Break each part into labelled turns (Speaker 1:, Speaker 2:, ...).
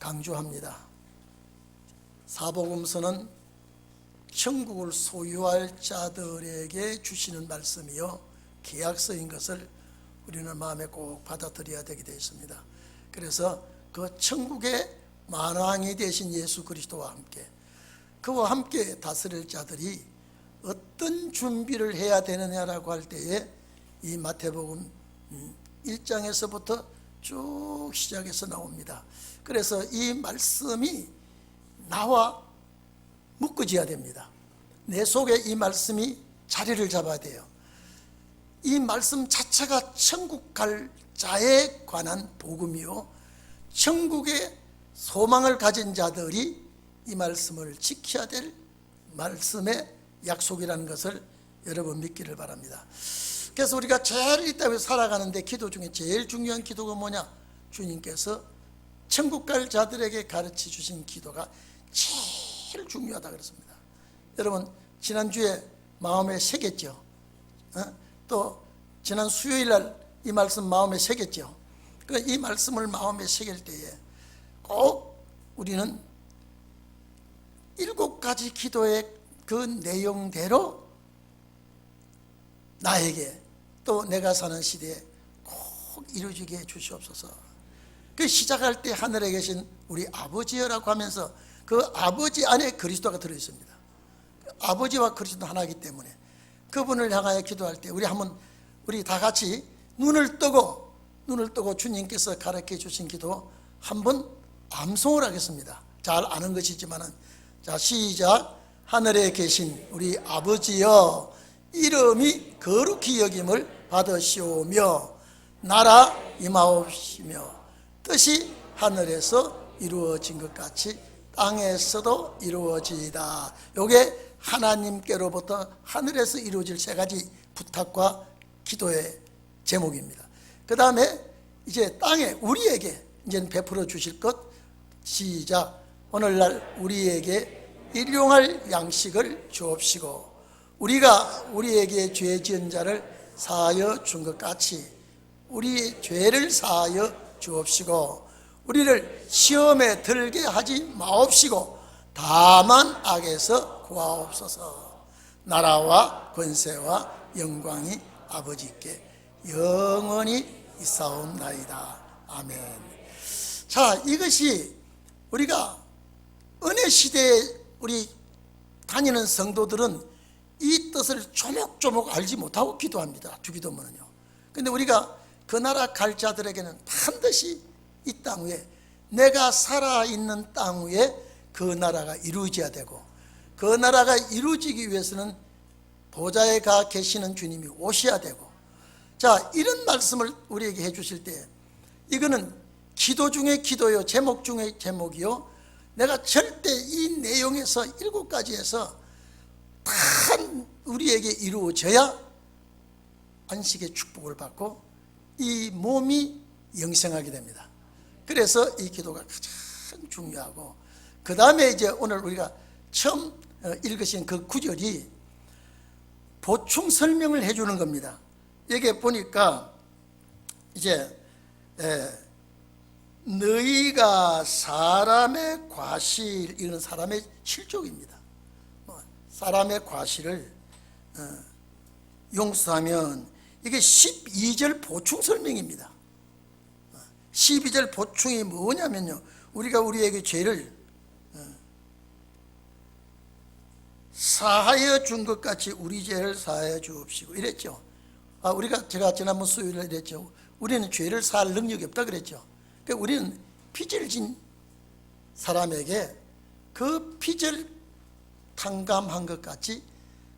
Speaker 1: 강조합니다. 사복음서는 천국을 소유할 자들에게 주시는 말씀이요 계약서인 것을 우리는 마음에 꼭 받아들여야 되게 되어 있습니다. 그래서 그 천국의 만왕이 되신 예수 그리스도와 함께 그와 함께 다스릴 자들이 어떤 준비를 해야 되느냐라고 할 때에 이 마태복음 1장에서부터 쭉 시작해서 나옵니다. 그래서 이 말씀이 나와 묶어져야 됩니다. 내 속에 이 말씀이 자리를 잡아야 돼요. 이 말씀 자체가 천국 갈 자에 관한 복음이요 천국의 소망을 가진 자들이 이 말씀을 지켜야 될 말씀의 약속이라는 것을 여러분 믿기를 바랍니다. 그래서 우리가 제일 이 땅에 살아가는데 기도 중에 제일 중요한 기도가 뭐냐? 주님께서 천국 갈 자들에게 가르쳐 주신 기도가 제일 중요하다 그랬습니다. 여러분 지난주에 마음에 새겼죠? 또 지난 수요일날 이 말씀 마음에 새겼죠? 이 말씀을 마음에 새길 때에 꼭 우리는 7가지 기도의 그 내용대로 나에게 또 내가 사는 시대에 꼭 이루어지게 해 주시옵소서. 그 시작할 때 하늘에 계신 우리 아버지여라고 하면서 그 아버지 안에 그리스도가 들어있습니다. 아버지와 그리스도는 하나이기 때문에 그분을 향하여 기도할 때 우리 다 같이 눈을 뜨고 주님께서 가르쳐 주신 기도 한번 암송을 하겠습니다. 잘 아는 것이지만은 자 시작. 하늘에 계신 우리 아버지여 이름이 거룩히 여김을 받으시오며 나라 임하옵시며 뜻이 하늘에서 이루어진 것 같이 땅에서도 이루어지이다. 요게 하나님께로부터 하늘에서 이루어질 3가지 부탁과 기도의 제목입니다. 그 다음에 이제 땅에 우리에게 이제 베풀어 주실 것 시작. 오늘날 우리에게 일용할 양식을 주옵시고 우리가 우리에게 죄 지은 자를 사하여 준 것 같이 우리의 죄를 사하여 주옵시고 우리를 시험에 들게 하지 마옵시고 다만 악에서 구하옵소서. 나라와 권세와 영광이 아버지께 영원히 있사옵나이다. 아멘. 자, 이것이 우리가 은혜 시대에 우리 다니는 성도들은 이 뜻을 조목조목 알지 못하고 기도합니다. 주기도문은요. 근데 우리가 그 나라 갈 자들에게는 반드시 이 땅 위에 내가 살아있는 땅 위에 그 나라가 이루어져야 되고 그 나라가 이루어지기 위해서는 보좌에 가 계시는 주님이 오셔야 되고 자 이런 말씀을 우리에게 해 주실 때 이거는 기도 중에 기도요 제목 중에 제목이요 내가 절대 이 내용에서 7가지에서 다 우리에게 이루어져야 안식의 축복을 받고 이 몸이 영생하게 됩니다. 그래서 이 기도가 가장 중요하고 그 다음에 이제 오늘 우리가 처음 읽으신 그 구절이 보충 설명을 해주는 겁니다. 여기 보니까 이제 너희가 사람의 과실 이건 사람의 실족입니다. 사람의 과실을 용서하면 이게 12절 보충 설명입니다. 12절 보충이 뭐냐면요 우리가 우리에게 죄를 사하여 준 것 같이 우리 죄를 사하여 주옵시고 이랬죠. 제가 지난번 수요일에 이랬죠. 우리는 죄를 사할 능력이 없다 그랬죠. 그러니까 우리는 빚을 진 사람에게 그 빚을 탕감한 것 같이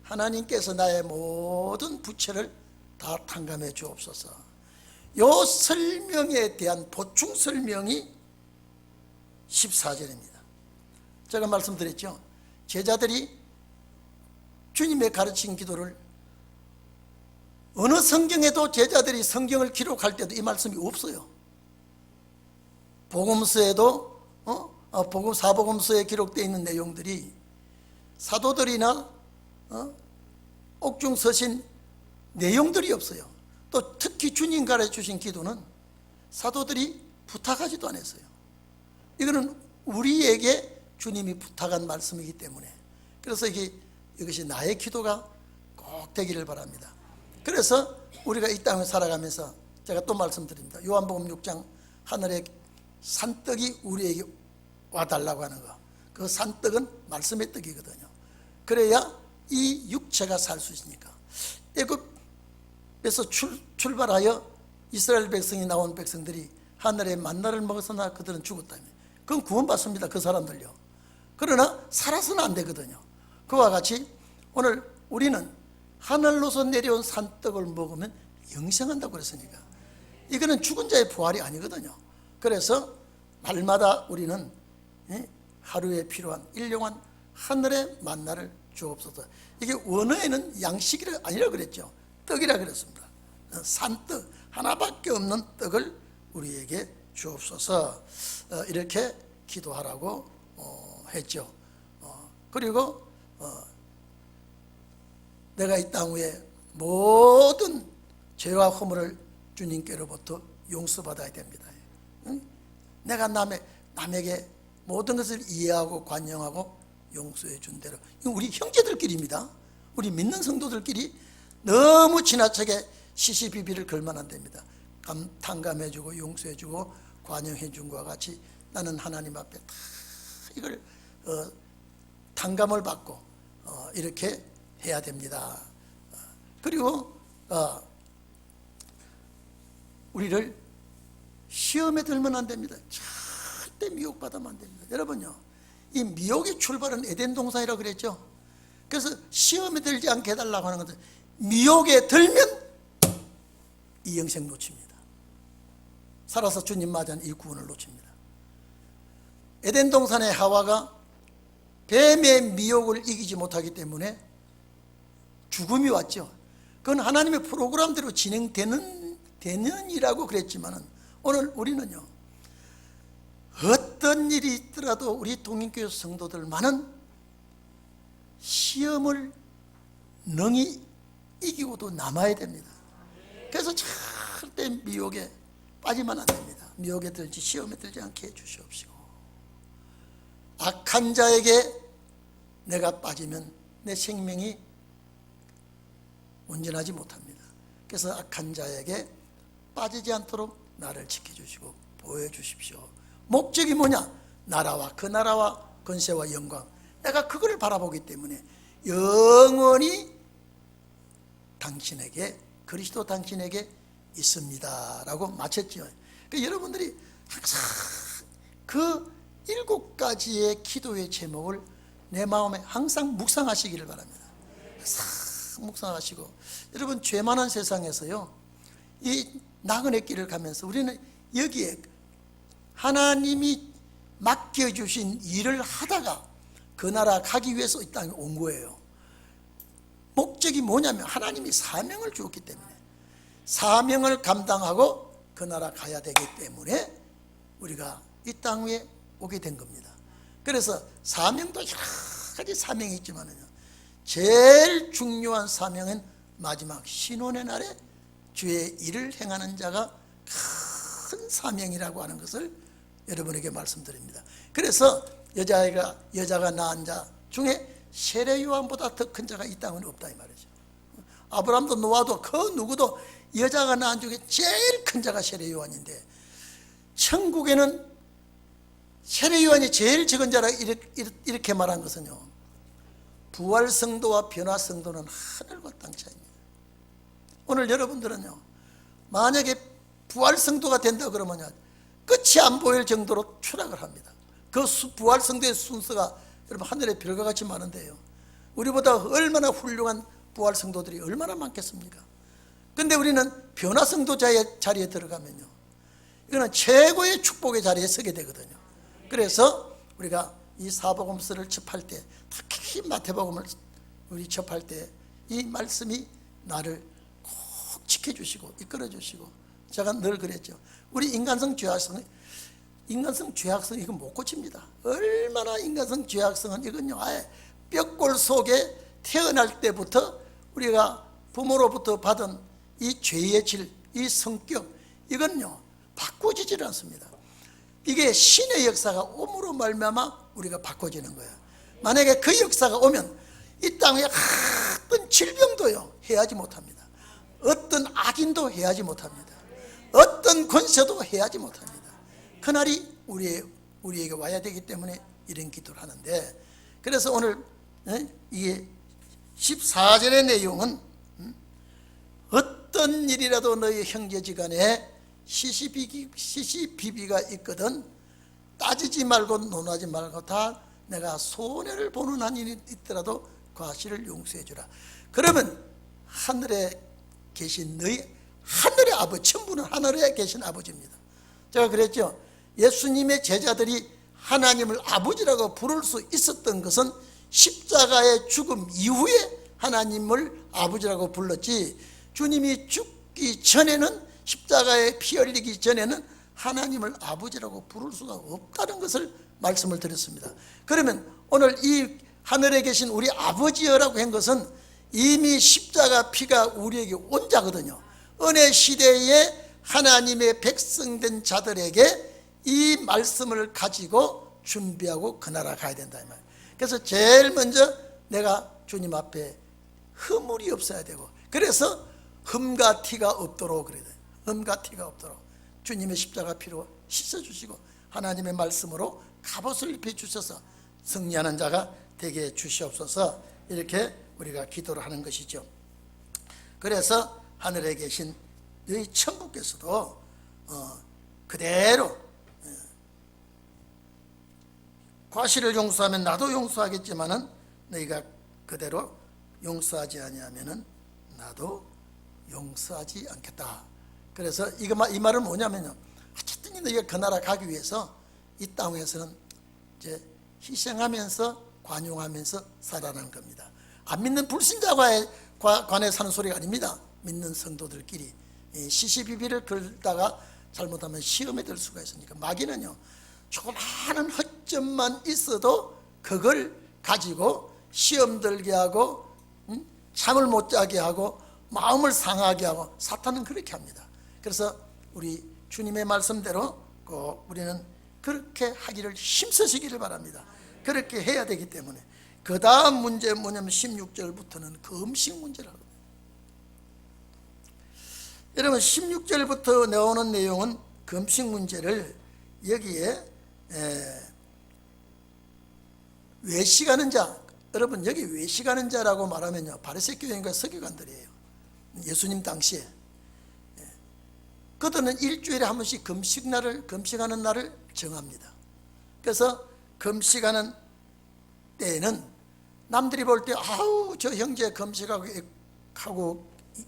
Speaker 1: 하나님께서 나의 모든 부채를 다 탕감해 주옵소서. 요 설명에 대한 보충 설명이 14절입니다. 제가 말씀드렸죠. 제자들이 주님의 가르친 기도를 어느 성경에도 제자들이 성경을 기록할 때도 이 말씀이 없어요. 복음서에도 사복음서에 기록되어 있는 내용들이 사도들이나 옥중 서신 내용들이 없어요. 또 특히 주님 가르쳐 주신 기도는 사도들이 부탁하지도 않았어요. 이거는 우리에게 주님이 부탁한 말씀이기 때문에, 그래서 이것이 나의 기도가 꼭 되기를 바랍니다. 그래서 우리가 이 땅을 살아가면서 제가 또 말씀드립니다. 요한복음 6장 하늘의 산떡이 우리에게 와달라고 하는 거, 그 산떡은 말씀의 떡이거든요. 그래야 이 육체가 살 수 있으니까. 애굽에서 출발하여 이스라엘 백성이 나온 백성들이 하늘의 만나를 먹었으나 그들은 죽었다며. 그건 구원받습니다, 그 사람들요. 그러나 살아서는 안 되거든요. 그와 같이 오늘 우리는 하늘로서 내려온 산떡을 먹으면 영생한다고 그랬으니까, 이거는 죽은 자의 부활이 아니거든요. 그래서 날마다 우리는 하루에 필요한 일용한 하늘의 만나를 주옵소서. 이게 원어에는 양식이 아니라 그랬죠. 떡이라 그랬습니다. 산떡, 하나밖에 없는 떡을 우리에게 주옵소서. 이렇게 기도하라고 했죠. 그리고 내가 이 땅 위에 모든 죄와 허물을 주님께로부터 용서받아야 됩니다. 내가 남에게 모든 것을 이해하고 관용하고 용서해 준 대로, 우리 형제들끼리입니다. 우리 믿는 성도들끼리 너무 지나치게 시시비비를 걸면 안 됩니다. 탕감해주고 용서해주고 관용해준 것과 같이 나는 하나님 앞에 다 이걸 탕감을 받고 이렇게 해야 됩니다. 그리고 우리를 시험에 들면 안 됩니다. 절대 미혹받으면 안 됩니다. 여러분요, 이 미혹의 출발은 에덴 동산이라고 그랬죠. 그래서 시험에 들지 않게 해달라고 하는 것은, 미혹에 들면 이 영생 놓칩니다. 살아서 주님 맞이한 이 구원을 놓칩니다. 에덴 동산의 하와가 뱀의 미혹을 이기지 못하기 때문에 죽음이 왔죠. 그건 하나님의 프로그램대로 진행되는 일이라고 그랬지만은, 오늘 우리는요, 어떤 일이 있더라도 우리 동인교회 성도들만은 시험을 능히 이기고도 남아야 됩니다. 그래서 절대 미혹에 빠지면 안 됩니다. 미혹에 들지, 시험에 들지 않게 해주시옵시고, 악한 자에게 내가 빠지면 내 생명이 온전하지 못합니다. 그래서 악한 자에게 빠지지 않도록 나를 지켜주시고 보여주십시오. 목적이 뭐냐? 나라와 그 나라와 권세와 영광, 내가 그거를 바라보기 때문에 영원히 당신에게, 그리스도 당신에게 있습니다 라고 마쳤죠. 그러니까 여러분들이 항상 그 7가지의 기도의 제목을 내 마음에 항상 묵상하시기를 바랍니다. 항상 묵상하시고, 여러분, 죄 많은 세상에서요, 이 나그네 길을 가면서 우리는 여기에 하나님이 맡겨주신 일을 하다가 그 나라 가기 위해서 이 땅에 온 거예요. 목적이 뭐냐면 하나님이 사명을 주었기 때문에, 사명을 감당하고 그 나라 가야 되기 때문에 우리가 이 땅 위에 오게 된 겁니다. 그래서 사명도 여러 가지 사명이 있지만요, 제일 중요한 사명은 마지막 신혼의 날에 주의 일을 행하는 자가 큰 사명이라고 하는 것을 여러분에게 말씀드립니다. 그래서 여자가 낳은 자 중에 세례 요한보다 더 큰 자가 이 땅에 없다 이 말이죠. 아브라함도 노아도 그 누구도 여자가 낳은 중에 제일 큰 자가 세례 요한인데, 천국에는 세례 요한이 제일 적은 자라 이렇게 말한 것은요, 부활 성도와 변화 성도는 하늘과 땅 차이입니다. 오늘 여러분들은요, 만약에 부활 성도가 된다 그러면요, 끝이 안 보일 정도로 추락을 합니다. 그 부활 성도의 순서가 여러분 하늘의 별과 같이 많은데요, 우리보다 얼마나 훌륭한 부활 성도들이 얼마나 많겠습니까? 근데 우리는 변화 성도자의 자리에 들어가면요, 이거는 최고의 축복의 자리에 서게 되거든요. 그래서 우리가 이 사복음서를 접할 때, 특히 마태복음을 우리 접할 때 이 말씀이 나를 꼭 지켜주시고 이끌어주시고, 제가 늘 그랬죠. 우리 인간성 죄악성 이건 못 고칩니다. 얼마나 인간성 죄악성은, 이건요, 아예 뼈골 속에 태어날 때부터 우리가 부모로부터 받은 이 죄의 질, 이 성격, 이건요 바꾸지질 않습니다. 이게 신의 역사가 옴으로 말미암아 우리가 바꿔지는 거예요. 만약에 그 역사가 오면 이 땅에 어떤 질병도요 해하지 못합니다. 어떤 악인도 해하지 못합니다. 어떤 권세도 해하지 못합니다. 그날이 우리에게 와야 되기 때문에 이런 기도를 하는데, 그래서 오늘 이게 14절의 내용은 어떤 일이라도 너희 형제지간에 시시비비가 있거든 따지지 말고 논하지 말고 다 내가 손해를 보는 한 일이 있더라도 과실을 용서해 주라. 그러면 하늘에 계신 너희 하늘의 아버지, 전부는 하늘에 계신 아버지입니다. 제가 그랬죠. 예수님의 제자들이 하나님을 아버지라고 부를 수 있었던 것은 십자가의 죽음 이후에 하나님을 아버지라고 불렀지, 주님이 죽기 전에는, 십자가에 피 흘리기 전에는 하나님을 아버지라고 부를 수가 없다는 것을 말씀을 드렸습니다. 그러면 오늘 이 하늘에 계신 우리 아버지여라고 한 것은 이미 십자가 피가 우리에게 온 자거든요. 은혜 시대에 하나님의 백성된 자들에게 이 말씀을 가지고 준비하고 그 나라 가야 된다 이 말이에요. 그래서 제일 먼저 내가 주님 앞에 허물이 없어야 되고, 그래서 흠과 티가 없도록 그래야 돼요. 흠과 티가 없도록 주님의 십자가 피로 씻어주시고 하나님의 말씀으로 갑옷을 입혀주셔서 승리하는 자가 되게 주시옵소서. 이렇게 우리가 기도를 하는 것이죠. 그래서 하늘에 계신 너희 천국께서도 그대로 과실을 용서하면 나도 용서하겠지만은 너희가 그대로 용서하지 아니하면은 나도 용서하지 않겠다. 그래서 이 말은 뭐냐면요, 어쨌든 너희가 그 나라 가기 위해서 이 땅에서는 이제 희생하면서 관용하면서 살아가는 겁니다. 안 믿는 불신자과에 관해 사는 소리가 아닙니다. 믿는 성도들끼리 시시비비를 걸다가 잘못하면 시험에 들 수가 있으니까, 마귀는요 조그마한 허점만 있어도 그걸 가지고 시험 들게 하고 잠을 못 자게 하고 마음을 상하게 하고, 사탄은 그렇게 합니다. 그래서 우리 주님의 말씀대로 꼭 우리는 그렇게 하기를 힘쓰시기를 바랍니다. 그렇게 해야 되기 때문에 그 다음 문제 뭐냐면 16절부터는 금식 문제를 하거든요. 여러분 16절부터 나오는 내용은 금식 문제를 여기에 외식하는 자, 여러분 여기 외식하는 자라고 말하면요 바리새 교인과 서기관들이에요. 예수님 당시에 그들은 일주일에 한 번씩 금식하는 날을 정합니다. 그래서 금식하는 때에는 남들이 볼 때 아우 저 형제 금식하고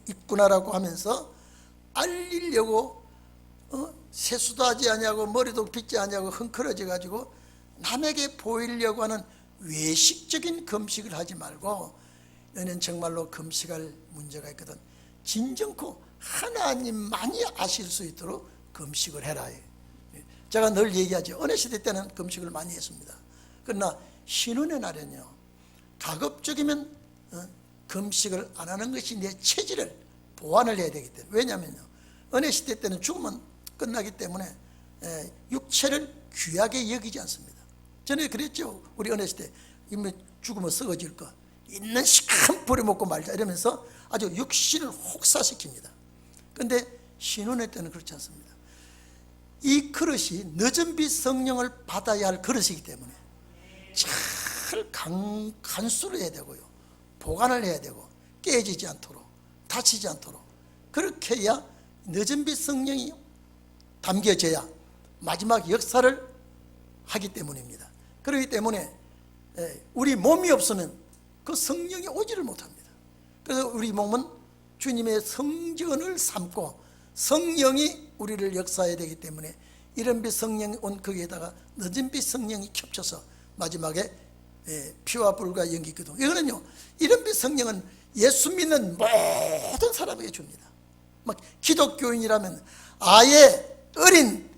Speaker 1: 있구나라고 하면서 알리려고 세수도 하지 아니하고 머리도 빗지 아니하고 흥크러져 가지고 남에게 보이려고 하는 외식적인 금식을 하지 말고, 너는 정말로 금식할 문제가 있거든 진정코 하나님만이 아실 수 있도록 금식을 해라. 제가 늘 얘기하죠. 어느 시대 때는 금식을 많이 했습니다. 그러나 신혼의 날에는요 가급적이면 금식을 안 하는 것이 내 체질을 보완을 해야 되기 때문에. 왜냐하면요 어느 시대 때는 죽으면 끝나기 때문에 육체를 귀하게 여기지 않습니다. 전에 그랬죠. 우리 어느 시대 죽으면 썩어질 거 있는 시간 버려먹고 말자 이러면서 아주 육신을 혹사시킵니다. 그런데 신혼의 때는 그렇지 않습니다. 이 그릇이 늦은 빛 성령을 받아야 할 그릇이기 때문에 잘 간수를 해야 되고요, 보관을 해야 되고 깨지지 않도록 다치지 않도록 그렇게 해야 늦은 빛 성령이 담겨져야 마지막 역사를 하기 때문입니다. 그렇기 때문에 우리 몸이 없으면 그 성령이 오지를 못합니다. 그래서 우리 몸은 주님의 성전을 삼고 성령이 우리를 역사해야 되기 때문에 이른 빛 성령이 온 거기에다가 늦은 빛 성령이 겹쳐서 마지막에 피와 불과 연기 기도. 이거는요 이른 빛 성령은 예수 믿는 모든 사람에게 줍니다. 막 기독교인이라면 아예 어린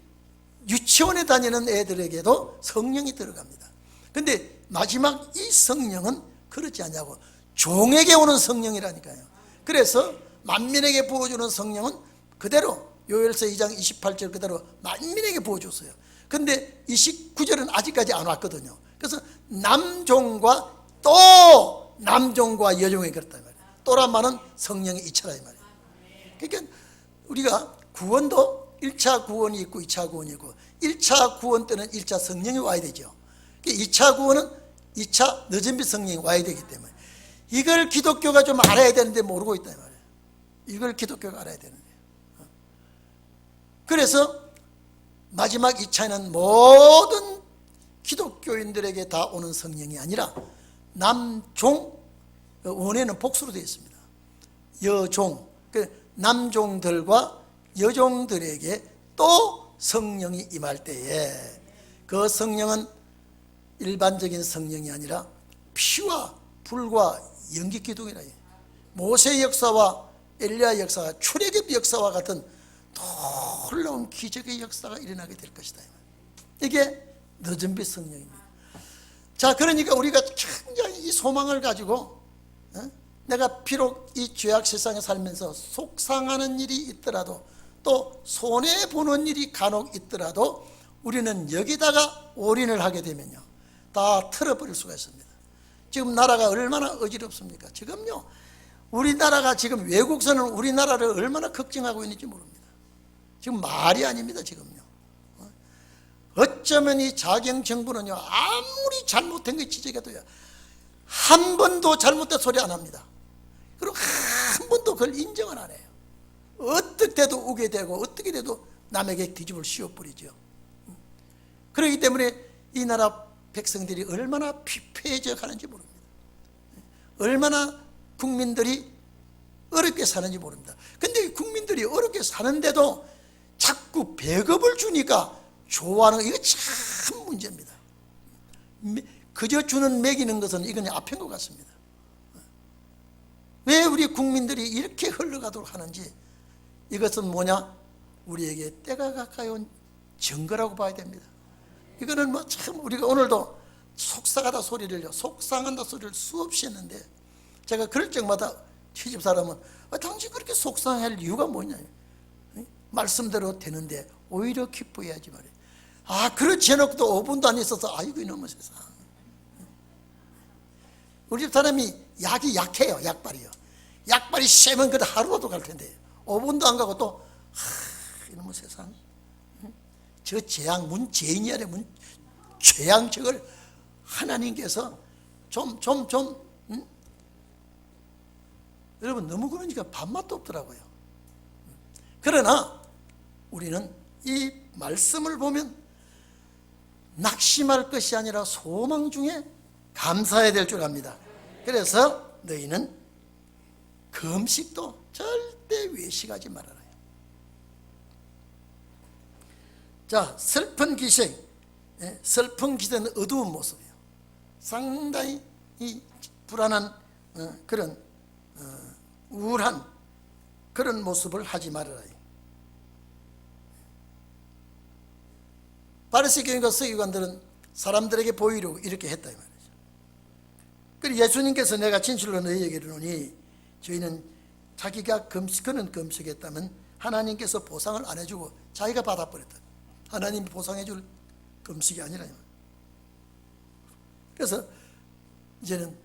Speaker 1: 유치원에 다니는 애들에게도 성령이 들어갑니다. 근데 마지막 이 성령은 그렇지 않냐고, 종에게 오는 성령이라니까요. 그래서 만민에게 부어주는 성령은 그대로 요엘서 2장 28절 그대로 만민에게 부어줬어요. 근데 29절은 아직까지 안 왔거든요. 그래서 남종과 또 남종과 여종이 그렇다 이 말이에요. 또란 말은 성령의 이차라 이 말이에요. 그러니까 우리가 구원도 1차 구원이 있고 2차 구원이 있고 1차 구원 때는 1차 성령이 와야 되죠. 2차 구원은 2차 늦은빛 성령이 와야 되기 때문에 이걸 기독교가 좀 알아야 되는데 모르고 있다 이 말이에요. 이걸 기독교가 알아야 되는데. 그래서 마지막 2차는 모든 기독교인들에게 다 오는 성령이 아니라 남종, 원에는 복수로 되어 있습니다. 여종, 남종들과 여종들에게 또 성령이 임할 때에 그 성령은 일반적인 성령이 아니라 피와 불과 연기 기둥이라. 모세 역사와 엘리야 역사가 출애굽 역사와 같은 놀라운 기적의 역사가 일어나게 될 것이다. 이게 늦은빛 성령입니다. 자, 그러니까 우리가 굉장히 이 소망을 가지고 내가 비록 이 죄악 세상에 살면서 속상하는 일이 있더라도 또 손해보는 일이 간혹 있더라도 우리는 여기다가 올인을 하게 되면요 다 틀어버릴 수가 있습니다. 지금 나라가 얼마나 어지럽습니까? 지금요 우리나라가 지금 외국서는 우리나라를 얼마나 걱정하고 있는지 모릅니다. 지금 말이 아닙니다. 지금요 어쩌면 이 자경 정부는요 아무리 잘못된 게 지적해도요 한 번도 잘못된 소리 안 합니다. 그리고 한 번도 그걸 인정을 안 해요. 어떻게 돼도 우게 되고 어떻게 돼도 남에게 뒤집을 씌워버리죠. 그렇기 때문에 이 나라 백성들이 얼마나 피폐해져 가는지 모릅니다. 얼마나 국민들이 어렵게 사는지 모릅니다. 근데 국민들이 어렵게 사는데도 자꾸 배급을 주니까 좋아하는 거, 이거 참 문제입니다. 그저 주는 먹이는 것은 이건 앞인 것 같습니다. 왜 우리 국민들이 이렇게 흘러가도록 하는지 이것은 뭐냐? 우리에게 때가 가까이 온 증거라고 봐야 됩니다. 이거는 뭐 참 우리가 오늘도 속상하다 소리를요, 속상한다 소리를 수없이 했는데 제가 그럴 적마다 시집 사람은 당신 그렇게 속상할 이유가 뭐냐? 말씀대로 되는데 오히려 기뻐해야지 말이에요. 아, 그렇지 해놓고도 5분도 안 있어서 아이고 이놈의 세상. 우리 집 사람이 약이 약해요. 약발이요. 약발이 세면 그래도 하루라도 갈 텐데 5분도 안 가고 또 이놈의 세상. 저 재앙 죄인이 아니라 죄양 저걸 하나님께서 여러분 너무 그러니까 밥맛도 없더라고요. 그러나 우리는 이 말씀을 보면 낙심할 것이 아니라 소망 중에 감사해야 될 줄 압니다. 그래서 너희는 금식도 절대 외식하지 말아라. 자, 슬픈 기생, 슬픈 기생은 어두운 모습이에요. 상당히 이 불안한 그런 우울한 그런 모습을 하지 말아라. 바리새 교인과 서기관들은 사람들에게 보이려고 이렇게 했다 이 말이죠. 그리고 예수님께서 내가 진실로 너희에게 이르노니 저희는 자기가 그는 금식했다면 하나님께서 보상을 안 해주고 자기가 받아버렸다. 하나님이 보상해 줄 금식이 아니라. 그래서 이제는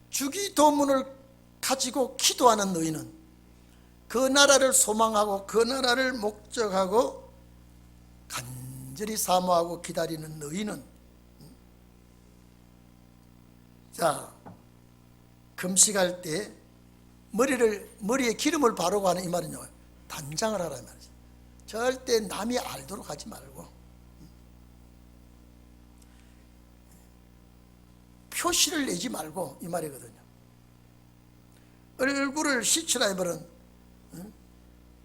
Speaker 1: 주기도문을 가지고 기도하는 너희는 그 나라를 소망하고 그 나라를 목적하고 간절히 사모하고 기다리는 너희는 자, 금식할 때 머리에 기름을 바르고 하는 이 말은요 단장을 하라 이 말이죠. 절대 남이 알도록 하지 말고 표시를 내지 말고 이 말이거든요. 얼굴을 씻으라 이 말은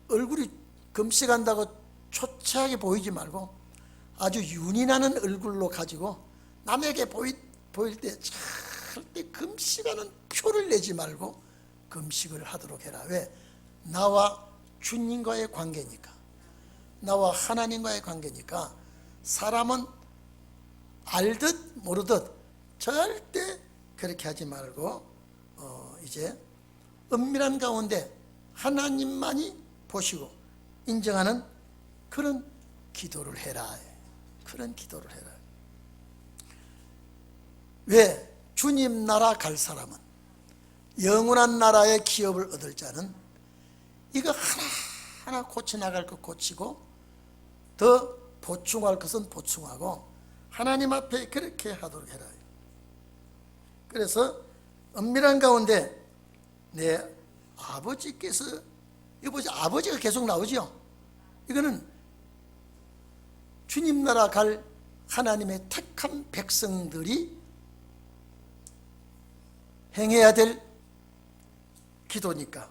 Speaker 1: 얼굴이 금식한다고 초췌하게 보이지 말고 아주 윤이 나는 얼굴로 가지고 남에게 보일 때 절대 금식하는 표를 내지 말고 금식을 하도록 해라. 왜? 나와 주님과의 관계니까, 나와 하나님과의 관계니까 사람은 알듯 모르듯 절대 그렇게 하지 말고 이제 은밀한 가운데 하나님만이 보시고 인정하는 그런 기도를 해라. 그런 기도를 해라. 왜? 주님 나라 갈 사람은, 영원한 나라의 기업을 얻을 자는 이거 하나하나 고쳐나갈 것 고치고 더 보충할 것은 보충하고 하나님 앞에 그렇게 하도록 해라. 그래서 엄밀한 가운데 내 아버지께서, 이거 보지, 아버지가 계속 나오죠. 이거는 주님 나라 갈 하나님의 택한 백성들이 행해야 될 기도니까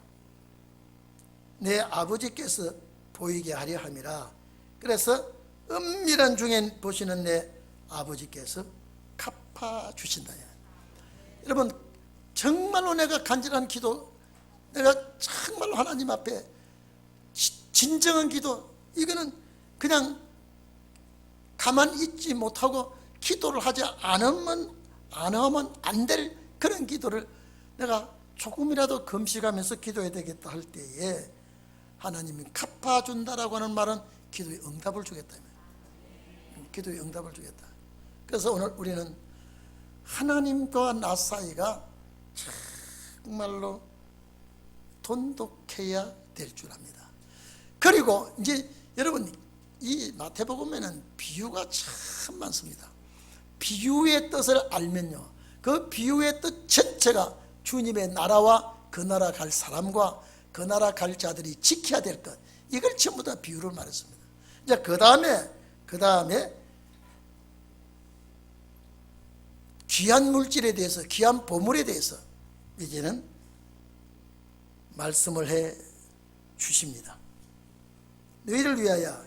Speaker 1: 내 아버지께서 보이게 하려 함이라. 그래서 은밀한 중에 보시는 내 아버지께서 갚아주신다. 여러분, 정말로 내가 간절한 기도, 내가 정말로 하나님 앞에 진정한 기도, 이거는 그냥 가만히 있지 못하고 기도를 하지 않으면 안 될 그런 기도를 내가 조금이라도 금식하면서 기도해야 되겠다 할 때에 하나님이 갚아준다라고 하는 말은 기도의 응답을 주겠다. 기도의 응답을 주겠다. 그래서 오늘 우리는 하나님과 나 사이가 정말로 돈독해야 될 줄 압니다. 그리고 이제 여러분, 이 마태복음에는 비유가 참 많습니다. 비유의 뜻을 알면요, 그 비유의 뜻 전체가 주님의 나라와 그 나라 갈 사람과 그 나라 갈 자들이 지켜야 될 것, 이걸 전부 다 비유를 말했습니다. 이제 그 다음에 귀한 물질에 대해서, 귀한 보물에 대해서 이제는 말씀을 해 주십니다. 너희를 위하여,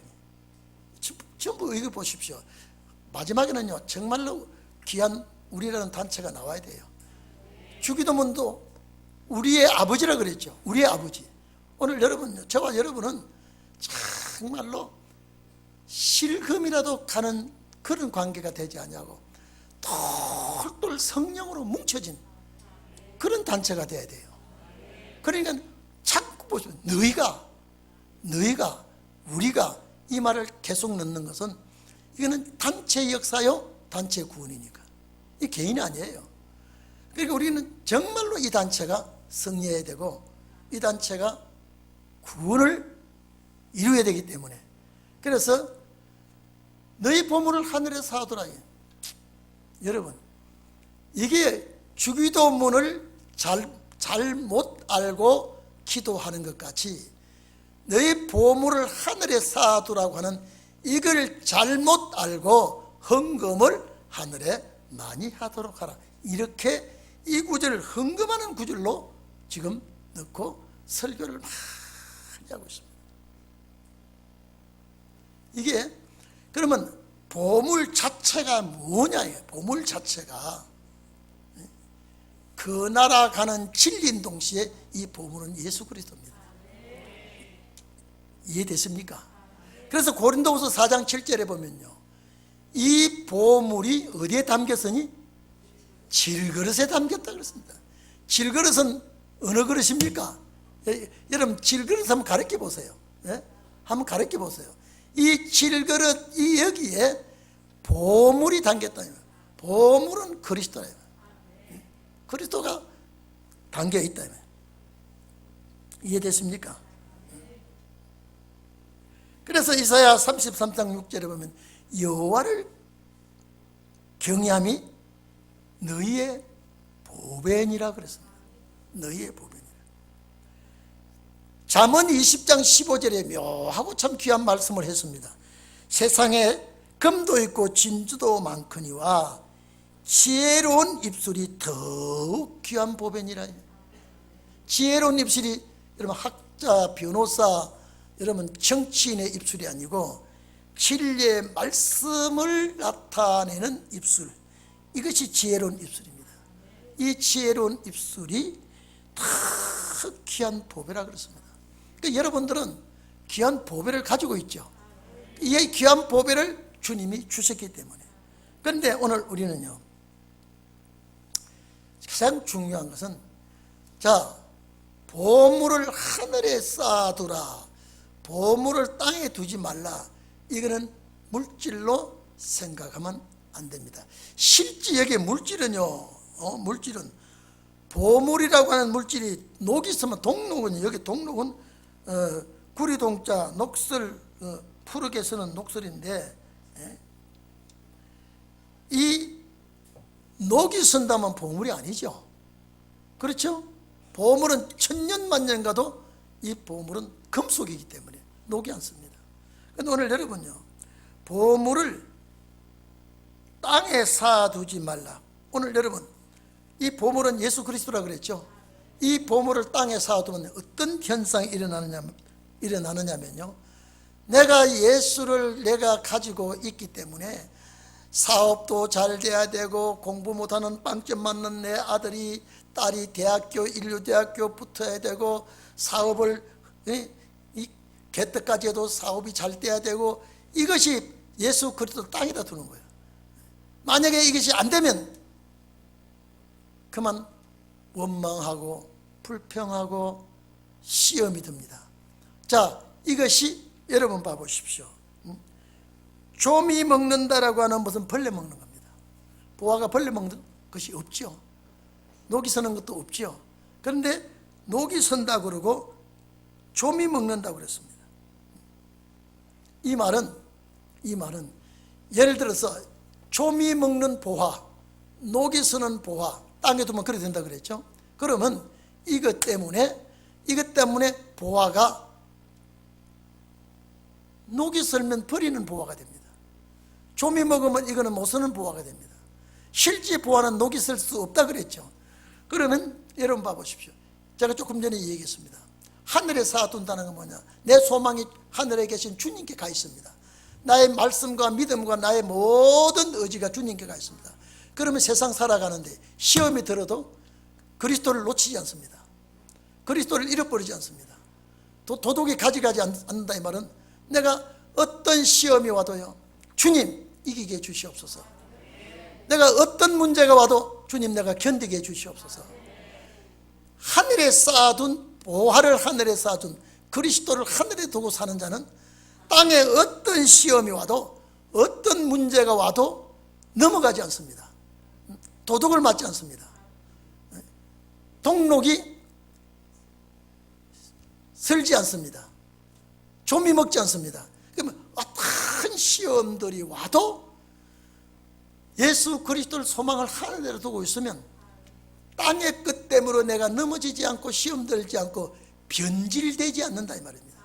Speaker 1: 전부 이거 보십시오. 마지막에는요, 정말로 귀한 우리라는 단체가 나와야 돼요. 주기도문도 우리의 아버지라 그랬죠. 우리의 아버지. 오늘 여러분, 저와 여러분은 정말로 실금이라도 가는 그런 관계가 되지 않냐고 똘똘 성령으로 뭉쳐진 그런 단체가 돼야 돼요. 그러니까 자꾸 보시면 너희가 우리가 이 말을 계속 넣는 것은 이거는 단체 역사요, 단체 구원이니까 이 개인이 아니에요. 그러니까 우리는 정말로 이 단체가 승리해야 되고 이 단체가 구원을 이루어야 되기 때문에, 그래서 너희 보물을 하늘에서 하더라. 여러분, 이게 주기도문을 잘못 알고 기도하는 것 같이 너희 보물을 하늘에 쌓아두라고 하는 이걸 잘못 알고 헌금을 하늘에 많이 하도록 하라. 이렇게 이 구절을 헌금하는 구절로 지금 넣고 설교를 많이 하고 있습니다. 이게 그러면 보물 자체가 뭐냐? 보물 자체가 그 나라 가는 진리인 동시에 이 보물은 예수 그리스도입니다. 이해됐습니까? 그래서 고린도후서 4장 7절에 보면요, 이 보물이 어디에 담겼으니? 질그릇에 담겼다 그랬습니다. 질그릇은 어느 그릇입니까? 여러분, 질그릇 한번 가르쳐 보세요. 한번 가르쳐 보세요. 이 질그릇, 이 여기에 보물이 담겼다. 보물은 그리스도예요. 그리스도가 담겨 있다. 이해됐습니까? 그래서 이사야 33장 6절에 보면 여호와를 경외함이 너희의 보배니라 그랬습니다. 너희의 보배니라. 잠언 20장 15절에 묘하고 참 귀한 말씀을 했습니다. 세상에 금도 있고 진주도 많거니와 지혜로운 입술이 더욱 귀한 보배니라. 지혜로운 입술이 여러분 학자, 변호사, 여러분 정치인의 입술이 아니고 진리의 말씀을 나타내는 입술, 이것이 지혜로운 입술입니다. 이 지혜로운 입술이 더 귀한 보배라 그랬습니다. 그러니까 여러분들은 귀한 보배를 가지고 있죠. 이 귀한 보배를 주님이 주셨기 때문에. 그런데 오늘 우리는요, 가장 중요한 것은, 자, 보물을 하늘에 쌓아두라. 보물을 땅에 두지 말라. 이거는 물질로 생각하면 안 됩니다. 실제 여기에 물질은요, 물질은 보물이라고 하는 물질이 녹이 있으면 동록은, 여기 동록은 구리동자 녹슬, 푸르게 쓰는 녹슬인데, 이 녹이 쓴다면 보물이 아니죠. 그렇죠? 보물은 천년만년 가도 이 보물은 금속이기 때문에 녹이 않습니다. 그런데 오늘 여러분요, 보물을 땅에 쌓아두지 말라. 오늘 여러분, 이 보물은 예수 그리스도라 그랬죠. 이 보물을 땅에 쌓아두면 어떤 현상이 일어나느냐면요, 내가 예수를 내가 가지고 있기 때문에 사업도 잘 돼야 되고, 공부 못하는 빵점 맞는 내 아들이 딸이 대학교, 인류대학교 붙어야 되고, 사업을 개떡까지 해도 사업이 잘 돼야 되고, 이것이 예수 그리스도 땅에다 두는 거예요. 만약에 이것이 안 되면 그만 원망하고 불평하고 시험이 듭니다. 자, 이것이 여러분 봐보십시오. 조미 먹는다라고 하는 무슨 벌레 먹는 겁니다. 보아가 벌레 먹는 것이 없죠. 녹이 서는 것도 없죠. 그런데 녹이 선다 그러고 조미 먹는다고 그랬습니다. 이 말은 예를 들어서 조미 먹는 보화, 녹이 서는 보화, 땅에 두면 그래 된다 그랬죠. 그러면 이것 때문에 보화가 녹이 설면 버리는 보화가 됩니다. 조미 먹으면 이거는 못 쓰는 보화가 됩니다. 실제 보화는 녹이 쓸 수 없다 그랬죠. 그러면 여러분 봐보십시오. 제가 조금 전에 얘기했습니다. 하늘에 쌓아둔다는 건 뭐냐, 내 소망이 하늘에 계신 주님께 가 있습니다. 나의 말씀과 믿음과 나의 모든 의지가 주님께 가 있습니다. 그러면 세상 살아가는데 시험이 들어도 그리스도를 놓치지 않습니다. 그리스도를 잃어버리지 않습니다. 도둑이 가져가지 않는다 이 말은, 내가 어떤 시험이 와도요, 주님 이기게 해 주시옵소서. 내가 어떤 문제가 와도 주님 내가 견디게 해 주시옵소서. 하늘에 쌓아둔 보화를 하늘에 쌓아둔 그리스도를 하늘에 두고 사는 자는 땅에 어떤 시험이 와도 어떤 문제가 와도 넘어가지 않습니다. 도둑을 맞지 않습니다. 동록이 설지 않습니다. 조미 먹지 않습니다. 그러면 어떤 시험들이 와도 예수 그리스도를 소망을 하늘에 두고 있으면 땅의 끝 때문에 내가 넘어지지 않고 시험 들지 않고 변질되지 않는다 이 말입니다.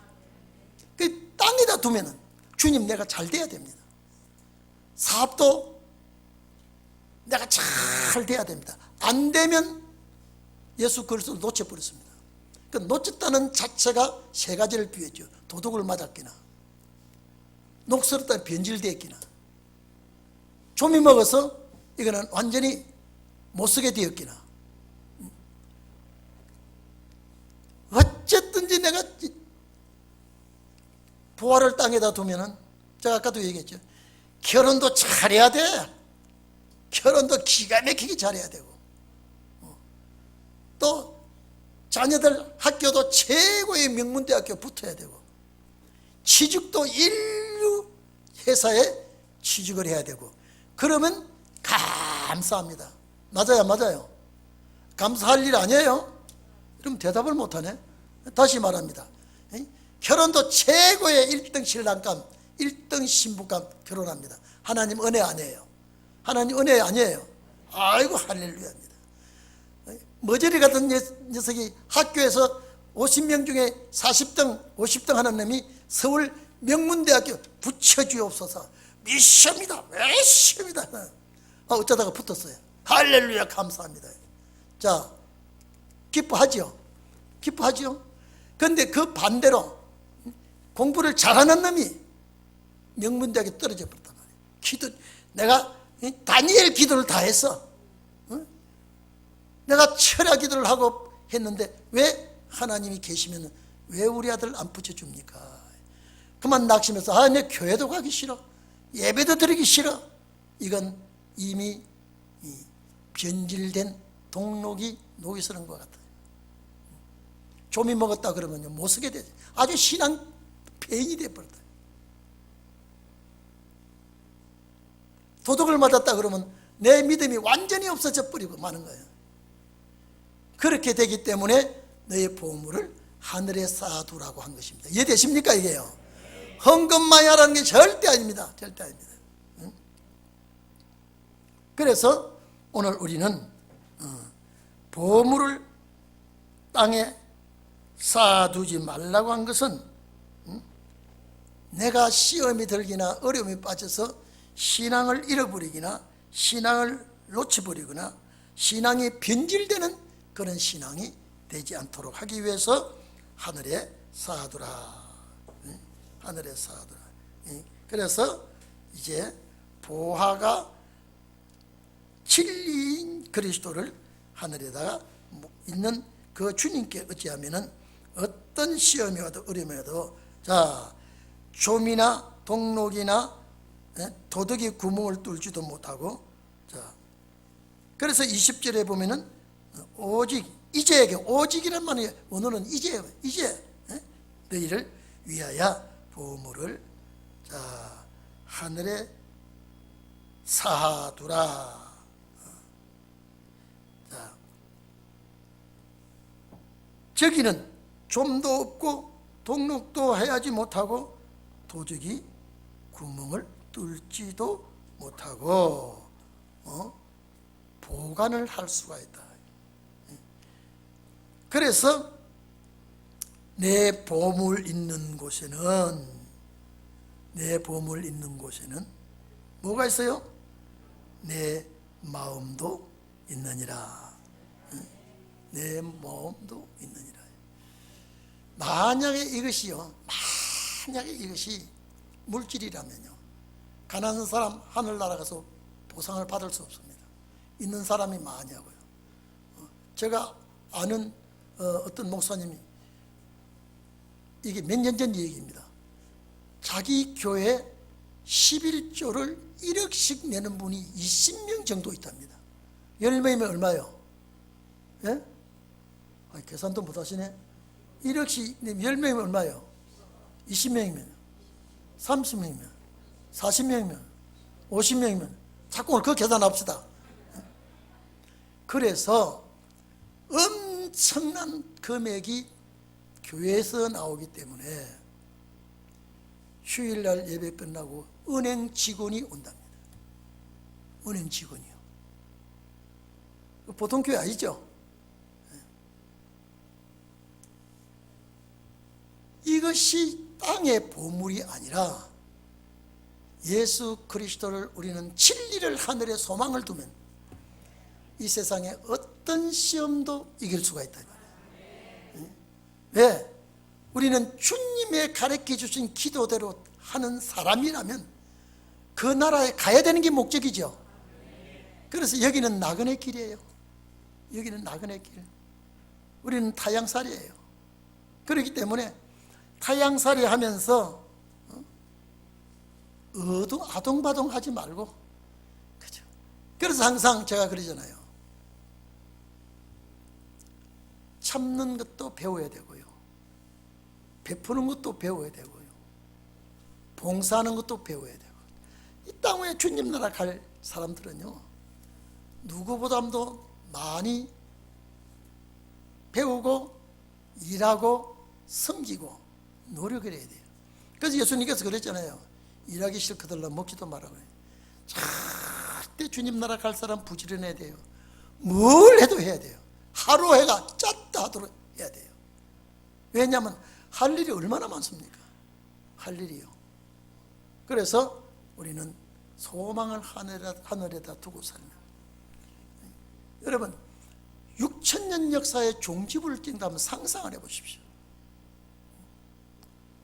Speaker 1: 그 땅에다 두면은 주님 내가 잘 돼야 됩니다. 사업도 내가 잘 돼야 됩니다. 안 되면 예수 그리스도를 놓쳐버렸습니다. 그 놓쳤다는 자체가 세 가지를 비유했죠. 도둑을 맞았기나, 녹슬었다 변질되었기나, 조미 먹어서 이거는 완전히 못쓰게 되었기나. 어쨌든지 내가 보화를 땅에다 두면은, 제가 아까도 얘기했죠, 결혼도 잘해야 돼. 결혼도 기가 막히게 잘해야 되고, 또 자녀들 학교도 최고의 명문대학교 붙어야 되고, 취직도 인류 회사에 취직을 해야 되고, 그러면 감사합니다. 맞아요, 맞아요. 감사할 일 아니에요? 그럼 대답을 못하네. 다시 말합니다. 결혼도 최고의 1등 신랑감, 1등 신부감 결혼합니다. 하나님 은혜 아니에요. 하나님 은혜 아니에요. 아이고 할렐루야입니다. 머저리 같은 녀석이 학교에서 50명 중에 40등, 50등 하는 놈이 서울 명문대학교 붙여주옵소서. 미션입니다. 왜 시험이다. 어쩌다가 붙었어요. 할렐루야 감사합니다. 자, 기뻐하죠. 기뻐하죠. 그런데 그 반대로 공부를 잘하는 놈이 명문대학에 떨어져 버렸단 말이에요. 기도, 내가 다니엘 기도를 다 했어. 내가 철야 기도를 하고 했는데 왜 하나님이 계시면 왜 우리 아들 안 붙여줍니까? 그만 낙심해서 내 교회도 가기 싫어, 예배도 드리기 싫어. 이건 이미 변질된 동록이 녹이 쓰는 것 같아요. 조미 먹었다 그러면 못 쓰게 되죠. 아주 신앙 폐인이 되어버렸다. 도덕을 맞았다 그러면 내 믿음이 완전히 없어져 버리고 마는 거예요. 그렇게 되기 때문에 너의 보물을 하늘에 쌓아두라고 한 것입니다. 이해되십니까? 이게요. 헌금만 하라는 게 절대 아닙니다. 절대 아닙니다. 그래서 오늘 우리는 보물을 땅에 쌓아두지 말라고 한 것은 내가 시험이 들기나 어려움이 빠져서 신앙을 잃어버리거나 신앙을 놓쳐버리거나 신앙이 변질되는 그런 신앙이 되지 않도록 하기 위해서 하늘에 쌓아두라. 하늘에 쌓아두라. 그래서 이제 보화가 진리인 그리스도를 하늘에다가 있는 그 주님께 어찌하면은 어떤 시험이 와도 어려움이 와도 자 좀이나 동록이나 도덕이 구멍을 뚫지도 못하고 자 그래서 20절에 보면은 오직 이제 오직이란 말이 원어는 이제 너희를 위하여 보물을 자 하늘에 쌓아두라. 자 저기는 좀도 없고 동록도 해야지 못하고 도적이 구멍을 뚫지도 못하고 보관을 할 수가 있다. 그래서 내 보물 있는 곳에는 뭐가 있어요? 내 마음도 있느니라. 내 마음도 있느니라. 만약에 이것이 물질이라면요, 가난한 사람 하늘나라 가서 보상을 받을 수 없습니다. 있는 사람이 많이 하고요. 제가 아는 어떤 목사님이 이게 몇 년 전 얘기입니다. 자기 교회 11조를 1억씩 내는 분이 20명 정도 있답니다. 10명이면 얼마요? 예? 계산도 못하시네. 1억씩 내면 10명이면 얼마요? 20명이면 30명이면 40명이면 50명이면 자꾸 오늘 그 계산합시다. 그래서 엄청난 금액이 교회에서 나오기 때문에 휴일날 예배 끝나고 은행 직원이 온답니다. 은행 직원이요. 보통 교회 아니죠? 이것이 땅의 보물이 아니라 예수 그리스도를 우리는 진리를 하늘에 소망을 두면 이 세상에 어떤 시험도 이길 수가 있다. 왜? 우리는 주님의 가르쳐 주신 기도대로 하는 사람이라면 그 나라에 가야 되는 게 목적이죠. 그래서 여기는 나그네 길이에요. 여기는 나그네 길. 우리는 타향살이에요. 그렇기 때문에 타향살이 하면서 아동바동 하지 말고, 그죠? 그래서 항상 제가 그러잖아요. 참는 것도 배워야 되고요, 베푸는 것도 배워야 되고요, 봉사하는 것도 배워야 되고. 이 땅에 주님 나라 갈 사람들은요, 누구보다도 많이 배우고 일하고 섬기고 노력을 해야 돼요. 그래서 예수님께서 그랬잖아요. 일하기 싫거든 먹지도 말라고 해요. 절대 주님 나라 갈 사람 부지런해야 돼요. 뭘 해도 해야 돼요. 하루 해가 짰다 하도록 해야 돼요. 왜냐하면 할 일이 얼마나 많습니까? 할 일이요. 그래서 우리는 소망을 하늘에다 두고 살면, 여러분 6,000년 역사의 종지부를 뛴다면 상상을 해보십시오.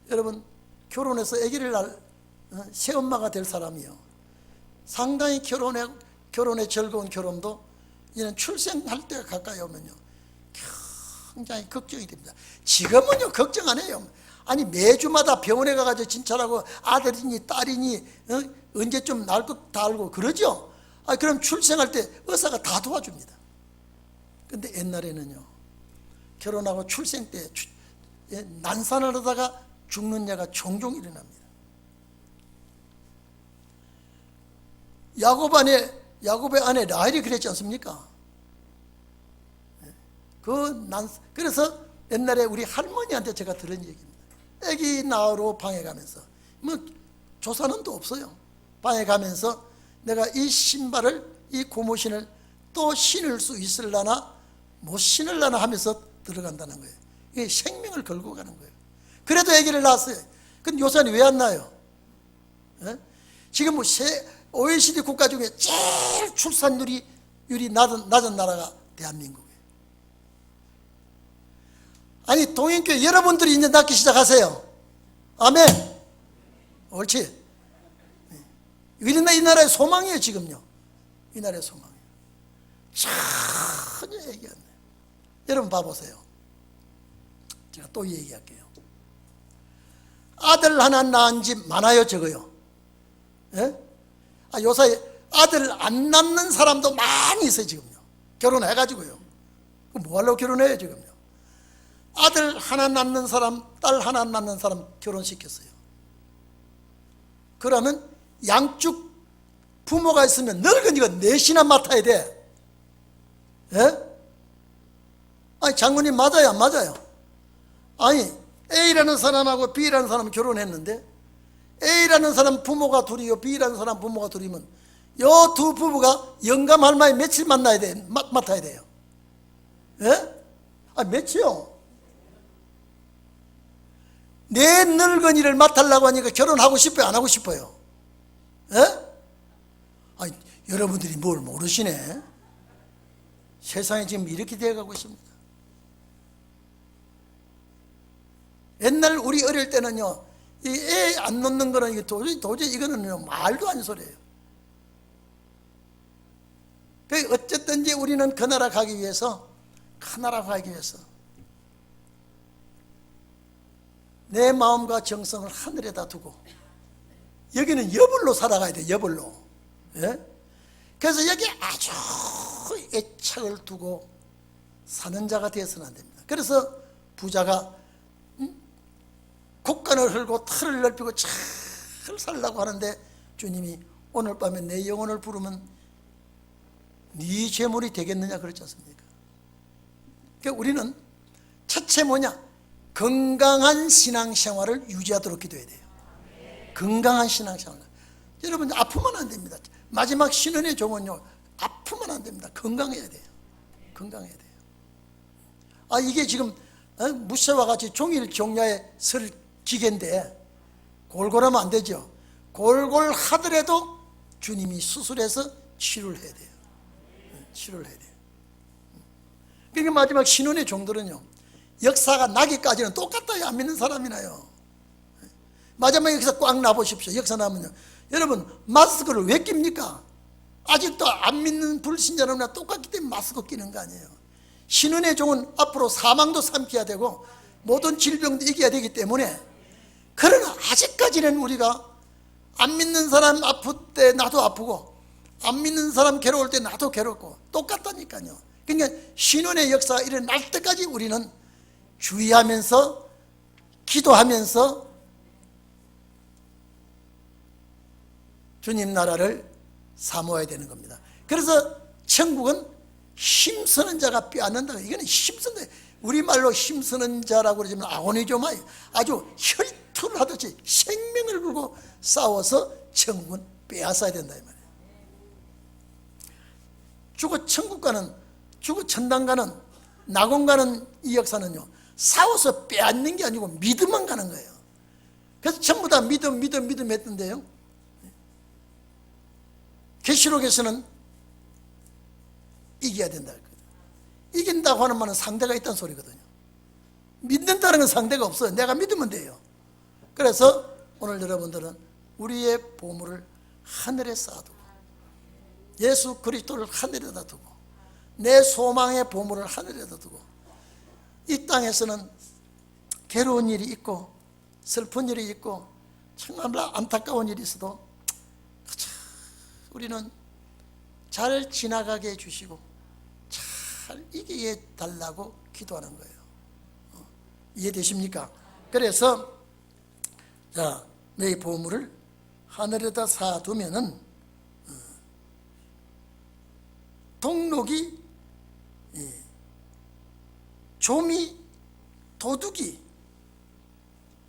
Speaker 1: 여러분 결혼해서 아기를 낳을 새엄마가 될 사람이요, 상당히 결혼의 즐거운 결혼도 이제는 출생할 때가 가까이 오면요 굉장히 걱정이 됩니다. 지금은요 걱정 안 해요. 아니 매주마다 병원에 가가지고 진찰하고 아들이니 딸이니 언제쯤 낳을 것 다 알고 그러죠. 그럼 출생할 때 의사가 다 도와줍니다. 근데 옛날에는요 결혼하고 출생 때 난산을 하다가 죽는 예가 종종 일어납니다. 야곱의 아내 라헬이 그랬지 않습니까? 그래서 옛날에 우리 할머니한테 제가 들은 얘기입니다. 애기 낳으러 방에 가면서 뭐 조사는 또 없어요. 방에 가면서 내가 이 신발을, 이 고무신을 또 신을 수 있을라나 못 신을라나 하면서 들어간다는 거예요. 이게 생명을 걸고 가는 거예요. 그래도 아기를 낳았어요. 근데 요새는 왜 안 낳아요? 지금 뭐 OECD 국가 중에 제일 출산율이 낮은 나라가 대한민국이에요. 아니, 동행교회 여러분들이 이제 낳기 시작하세요. 아멘. 옳지. 이 나라의 소망이에요. 지금요, 이 나라의 소망이에요. 전혀 얘기 안 해요. 여러분 봐보세요. 제가 또 얘기할게요. 아들 하나 낳은 집 많아요, 적어요? 예? 요새 아들 안 낳는 사람도 많이 있어요. 지금요, 결혼해가지고요. 뭐 하려고 결혼해요 지금요? 아들 하나 낳는 사람, 딸 하나 낳는 사람 결혼시켰어요. 그러면 양쪽 부모가 있으면 늙은이가 넷이나 맡아야 돼. 예? 아니, 장군님 맞아요, 안 맞아요? 아니, A라는 사람하고 B라는 사람은 결혼했는데 A라는 사람 부모가 둘이요, B라는 사람 부모가 둘이면 요 두 부부가 영감할 만에 며칠 맡아야 돼요? 예? 며칠요? 내 늙은이를 맡으려고 하니까 결혼하고 싶어요, 안 하고 싶어요? 예? 아니, 여러분들이 뭘 모르시네. 세상이 지금 이렇게 되어가고 있습니다. 옛날 우리 어릴 때는요, 이 애 안 놓는 거는 이게 도저히 이거는 말도 안 되는 소리예요. 어쨌든지 우리는 그 나라 가기 위해서, 내 마음과 정성을 하늘에다 두고, 여기는 여벌로 살아가야 돼, 여벌로. 예? 그래서 여기 아주 애착을 두고 사는 자가 되어서는 안 됩니다. 그래서 부자가 곡간을 흘고 털을 넓히고 잘 살려고 하는데 주님이 오늘 밤에 내 영혼을 부르면 네 재물이 되겠느냐 그랬지 않습니까? 그러니까 우리는 첫째 뭐냐? 건강한 신앙생활을 유지하도록 기도해야 돼요. 건강한 신앙생활. 여러분, 아프면 안 됩니다. 마지막 신혼의 종은요, 아프면 안 됩니다. 건강해야 돼요. 건강해야 돼요. 이게 지금 무쇠와 같이 종일 종야에 설 기계인데 골골하면 안 되죠. 골골 하더라도 주님이 수술해서 치료를 해야 돼요. 치료를 해야 돼요. 그러니까 마지막 신혼의 종들은요, 역사가 나기까지는 똑같아요. 안 믿는 사람이나요. 마지막에 여기서 꽉 놔보십시오. 역사 나면요, 여러분 마스크를 왜 낍니까? 아직도 안 믿는 불신자는 똑같기 때문에 마스크 끼는 거 아니에요. 신혼의 종은 앞으로 사망도 삼켜야 되고 모든 질병도 이겨야 되기 때문에, 그러나 아직까지는 우리가 안 믿는 사람 아플 때 나도 아프고 안 믿는 사람 괴로울 때 나도 괴롭고 똑같다니까요. 그러니까 신혼의 역사가 일어날 때까지 우리는 주의하면서 기도하면서 주님 나라를 사모해야 되는 겁니다. 그래서 천국은 힘쓰는 자가 빼앗는다. 이거는 힘쓰는, 우리말로 힘쓰는 자라고 그러지만 아고니조마이, 아주 혈투를 하듯이 생명을 걸고 싸워서 천국은 빼앗아야 된다 이 말이에요. 죽어 천국 가는, 죽어 천당 가는, 낙원 가는 이 역사는요, 싸워서 빼앗는 게 아니고 믿음만 가는 거예요. 그래서 전부 다 믿음 했던데요, 계시록에서는 이겨야 된다 했거든요. 이긴다고 하는 말은 상대가 있다는 소리거든요. 믿는다는 건 상대가 없어요. 내가 믿으면 돼요. 그래서 오늘 여러분들은 우리의 보물을 하늘에 쌓아두고 예수 그리스도를 하늘에다 두고 내 소망의 보물을 하늘에다 두고, 이 땅에서는 괴로운 일이 있고 슬픈 일이 있고 정말 안타까운 일이 있어도 우리는 잘 지나가게 해주시고 잘 이기게 해달라고 기도하는 거예요. 이해되십니까? 그래서 자, 너희 보물을 하늘에다 쌓아두면은 동록이, 좀이, 도둑이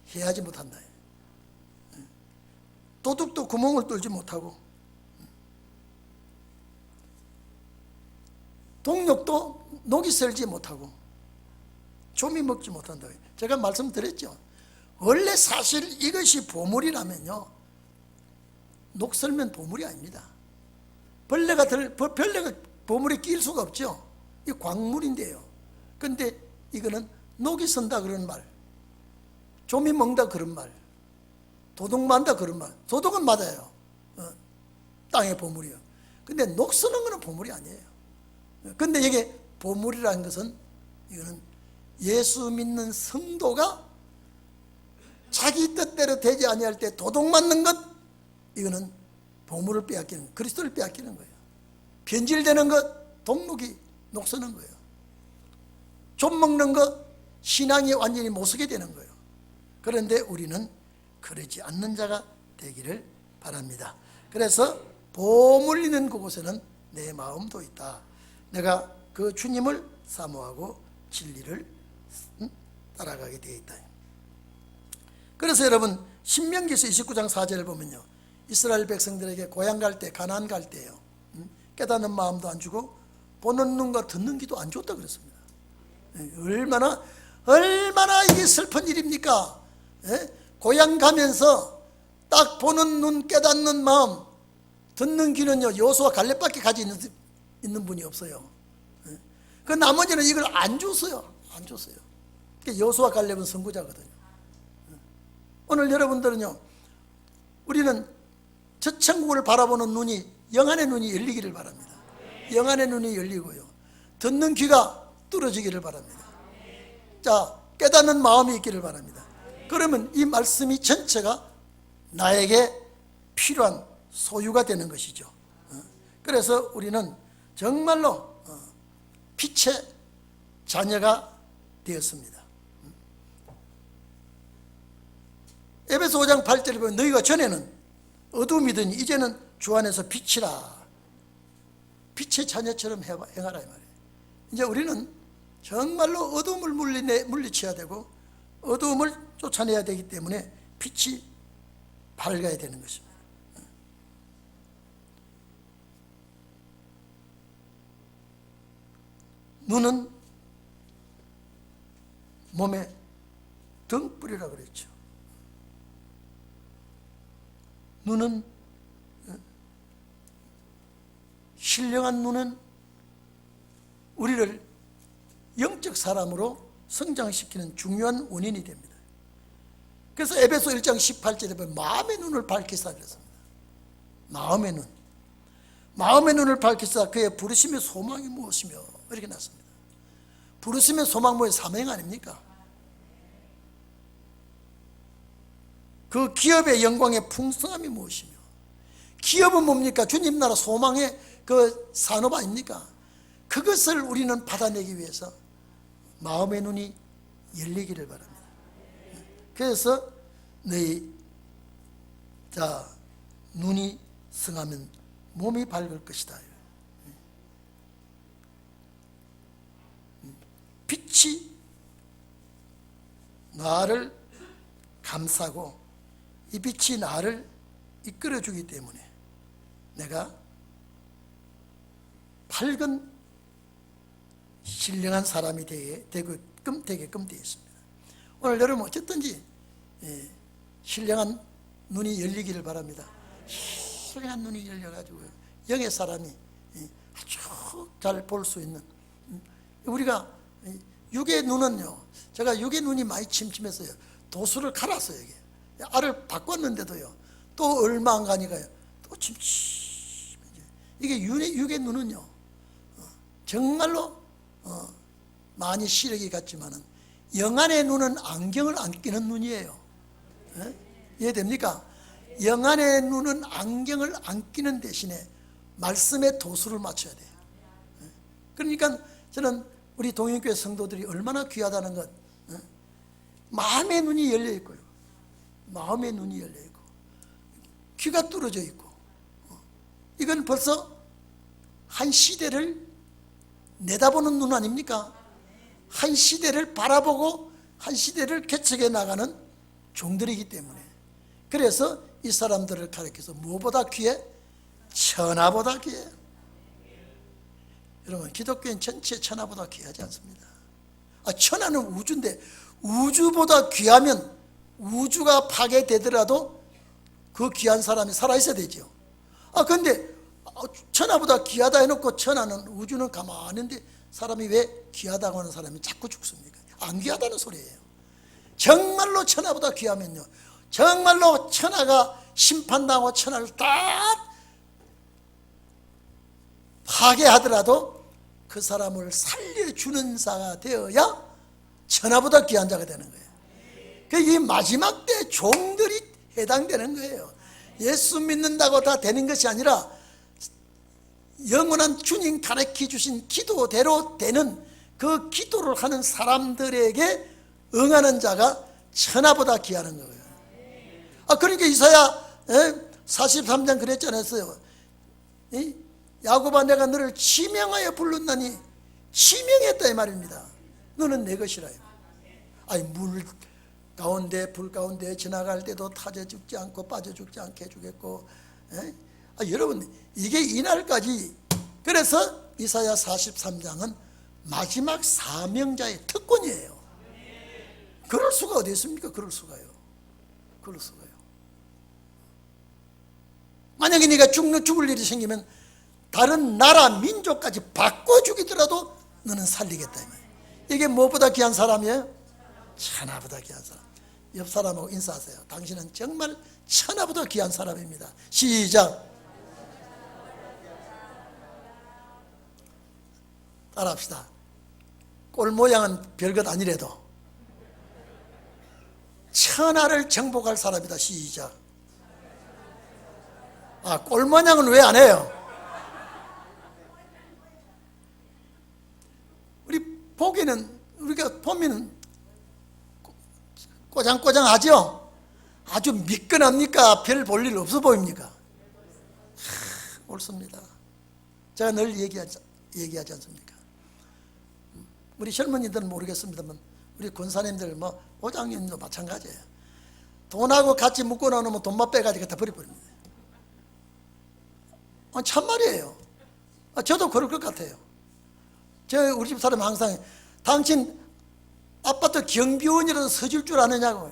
Speaker 1: 해하지 못한다. 도둑도 구멍을 뚫지 못하고, 동록도 녹이 썰지 못하고, 좀이 먹지 못한다. 제가 말씀드렸죠. 원래 사실 이것이 보물이라면요, 녹 썰면 보물이 아닙니다. 벌레가 보물에 끼일 수가 없죠. 이 광물인데요. 근데 이거는 녹이 선다 그런 말, 좀이 먹는다 그런 말, 도둑 만다 그런 말. 도둑은 맞아요. 땅의 보물이요. 근데 녹 쓰는 거는 보물이 아니에요. 근데 이게 보물이라는 것은, 이거는 예수 믿는 성도가 자기 뜻대로 되지 아니할 때 도둑 맞는 것, 이거는 보물을 빼앗기는, 그리스도를 빼앗기는 거예요. 변질되는 것, 동록이 녹 쓰는 거예요. 좀 먹는 것, 신앙이 완전히 못 서게 되는 거예요. 그런데 우리는 그러지 않는 자가 되기를 바랍니다. 그래서 보물 있는 그곳에는 내 마음도 있다. 내가 그 주님을 사모하고 진리를 따라가게 되어 있다. 그래서 여러분, 신명기서 29장 4절을 보면요, 이스라엘 백성들에게 고향 갈 때, 가나안 갈 때요, 깨닫는 마음도 안 주고 보는 눈과 듣는 귀도 안 줬다 그랬습니다. 얼마나 이게 슬픈 일입니까? 고향 가면서 딱 보는 눈, 깨닫는 마음, 듣는 귀는요, 여호수아 갈렙밖에 가지고 있는 분이 없어요. 그 나머지는 이걸 안 줬어요. 안 줬어요. 여호수아 갈렙은 선구자거든요. 오늘 여러분들은요, 우리는 저 천국을 바라보는 눈이, 영안의 눈이 열리기를 바랍니다. 영안의 눈이 열리고요, 듣는 귀가 뚫어지기를 바랍니다. 자, 깨닫는 마음이 있기를 바랍니다. 그러면 이 말씀이 전체가 나에게 필요한 소유가 되는 것이죠. 그래서 우리는 정말로 빛의 자녀가 되었습니다. 에베소 5장 8절에 보면, 너희가 전에는 어둠이더니 이제는 주 안에서 빛이라, 빛의 자녀처럼 행하라 이 말이에요. 이제 우리는 정말로 어둠을 물리쳐야 되고 어둠을 쫓아내야 되기 때문에 빛이 밝아야 되는 것입니다. 눈은 몸의 등불이라고 그랬죠. 눈은, 신령한 눈은 우리를 영적 사람으로 성장시키는 중요한 원인이 됩니다. 그래서 에베소 1장 18절에 보면 마음의 눈을 밝히사 그랬습니다. 마음의 눈. 마음의 눈을 밝히사 그의 부르심의 소망이 무엇이며, 이렇게 났습니다. 부르심의 소망 뭐예요? 사명 아닙니까? 그 기업의 영광의 풍성함이 무엇이며, 기업은 뭡니까? 주님 나라 소망의 그 산업 아닙니까? 그것을 우리는 받아내기 위해서 마음의 눈이 열리기를 바랍니다. 그래서 너희, 자, 눈이 성하면 몸이 밝을 것이다. 빛이 나를 감싸고 이 빛이 나를 이끌어주기 때문에 내가 밝은 신령한 사람이 되게끔 되어 있습니다. 오늘 여러분 어쨌든지 신령한 눈이 열리기를 바랍니다. 신령한 눈이 열려가지고 영의 사람이 아주 잘 볼 수 있는, 우리가 육의 눈은요, 제가 육의 눈이 많이 침침했어요. 도수를 갈았어요. 알을 바꿨는데도요, 또 얼마 안 가니까요, 또 침침해져요. 이게 육의 눈은요, 정말로 많이 시력이 같지만은 영안의 눈은 안경을 안 끼는 눈이에요. 이해됩니까? 영안의 눈은 안경을 안 끼는 대신에 말씀의 도수를 맞춰야 돼요. 그러니까 저는 우리 동행교회 성도들이 얼마나 귀하다는 것, 마음의 눈이 열려 있고요, 마음의 눈이 열려 있고 귀가 뚫어져 있고, 이건 벌써 한 시대를 내다보는 눈 아닙니까? 한 시대를 바라보고 한 시대를 개척해 나가는 종들이기 때문에, 그래서 이 사람들을 가리켜서 무엇보다 귀해? 천하보다 귀해. 여러분, 기독교인 전체 천하보다 귀하지 않습니다. 천하는 우주인데 우주보다 귀하면 우주가 파괴되더라도 그 귀한 사람이 살아있어야 되죠. 그런데 천하보다 귀하다 해놓고 천하는, 우주는 가만히 있는데 사람이 왜 귀하다고 하는 사람이 자꾸 죽습니까? 안 귀하다는 소리예요. 정말로 천하보다 귀하면요, 정말로 천하가 심판당하고 천하를 다 파괴하더라도 그 사람을 살려주는 자가 되어야 천하보다 귀한 자가 되는 거예요. 이 마지막 때 종들이 해당되는 거예요. 예수 믿는다고 다 되는 것이 아니라 영원한 주님 가르쳐 주신 기도대로 되는 그 기도를 하는 사람들에게 응하는 자가 천하보다 귀하는 거예요. 그러니까 이사야 43장 그랬잖아요. 야곱아, 내가 너를 지명하여 불렀나니, 지명했다 이 말입니다. 너는 내 것이라. 물 가운데 불 가운데 지나갈 때도 타져 죽지 않고 빠져 죽지 않게 해주겠고. 여러분, 이게 이날까지. 그래서 이사야 43장은 마지막 사명자의 특권이에요. 그럴 수가 어디 있습니까? 그럴 수가요. 만약에 네가 죽을 일이 생기면 다른 나라 민족까지 바꿔 죽이더라도 너는 살리겠다 이 말이에요. 이게 무엇보다 귀한 사람이에요? 천하보다 귀한 사람. 옆 사람하고 인사하세요. 당신은 정말 천하보다 귀한 사람입니다. 시작. 따라합시다. 꼴 모양은 별것 아니래도 천하를 정복할 사람이다. 시작. 꼴 모양은 왜 안 해요? 우리가 보면은 꼬장꼬장하죠? 아주 미끈합니까? 별 볼 일 없어 보입니까? 옳습니다. 제가 늘 얘기하지 않습니까? 우리 젊은이들은 모르겠습니다만 우리 권사님들, 오장님도 마찬가지예요. 돈하고 같이 묶어 놓으면 돈만 빼가지고 다 버려버립니다. 참말이에요. 저도 그럴 것 같아요. 우리 집 사람이 항상, 당신 아파트 경비원이라도 서줄 줄 아느냐고.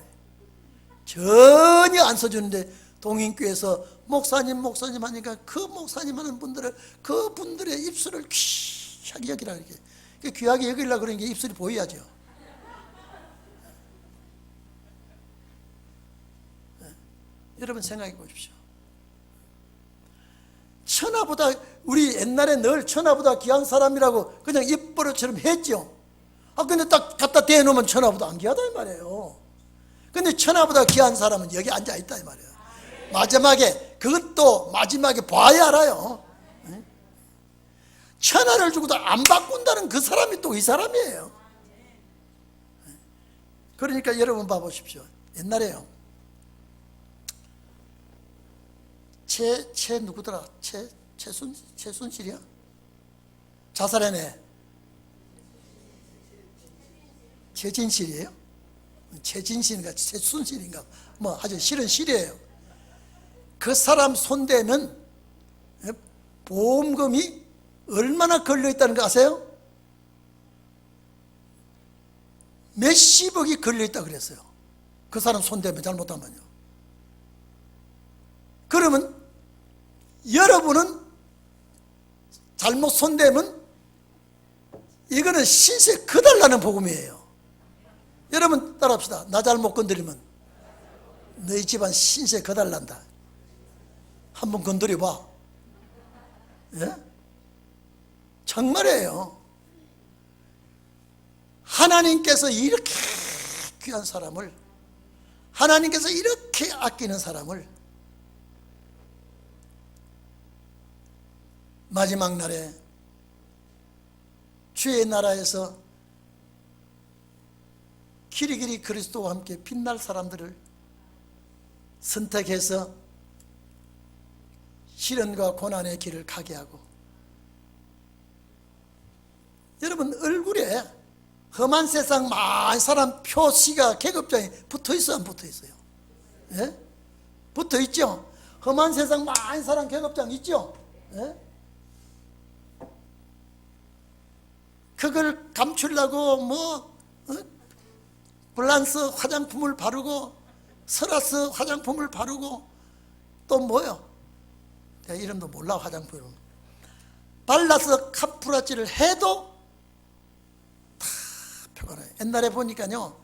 Speaker 1: 전혀 안 서주는데 동인교에서 목사님 하니까 그 목사님 하는 분들을, 그분들의 입술을 귀하게 여기라 이렇게. 귀하게 여기려고 그러는 게 입술이 보여야죠. 여러분 생각해 보십시오. 천하보다, 우리 옛날에 늘 천하보다 귀한 사람이라고 그냥 입버릇처럼 했죠. 근데 딱 갖다 대놓으면 천하보다 안 귀하다 이 말이에요. 근데 천하보다 귀한 사람은 여기 앉아있다 이 말이에요. 마지막에, 그것도 마지막에 봐야 알아요. 천하를 주고도 안 바꾼다는 그 사람이 또 이 사람이에요. 그러니까 여러분 봐보십시오. 옛날에요, 누구더라? 최순실이야? 자살해내. 최진실이에요? 최진실인가 최순실인가 아주 싫은 실이에요. 그 사람 손대면 보험금이 얼마나 걸려있다는 거 아세요? 몇십억이 걸려있다 그랬어요. 그 사람 손대면, 잘못하면요. 그러면 여러분은 잘못 손대면 이거는 신세 거달라는 복음이에요. 여러분 따라합시다. 나 잘못 건드리면 너희 집안 신세 거달란다. 한번 건드려봐. 예? 정말이에요. 하나님께서 이렇게 귀한 사람을, 하나님께서 이렇게 아끼는 사람을 마지막 날에 주의 나라에서 길이길이 그리스도와 함께 빛날 사람들을 선택해서 시련과 고난의 길을 가게 하고, 여러분 얼굴에 험한 세상 많은 사람 표시가 계급장에 붙어있어요, 안 붙어있어요? 예? 붙어있죠? 험한 세상 많은 사람 계급장 있죠? 예? 그걸 감추려고 블란스 화장품을 바르고 설라스 화장품을 바르고 또 뭐요? 내가 이름도 몰라. 화장품 발라서 카프라지를 해도 다 표가 나요. 옛날에 보니까요,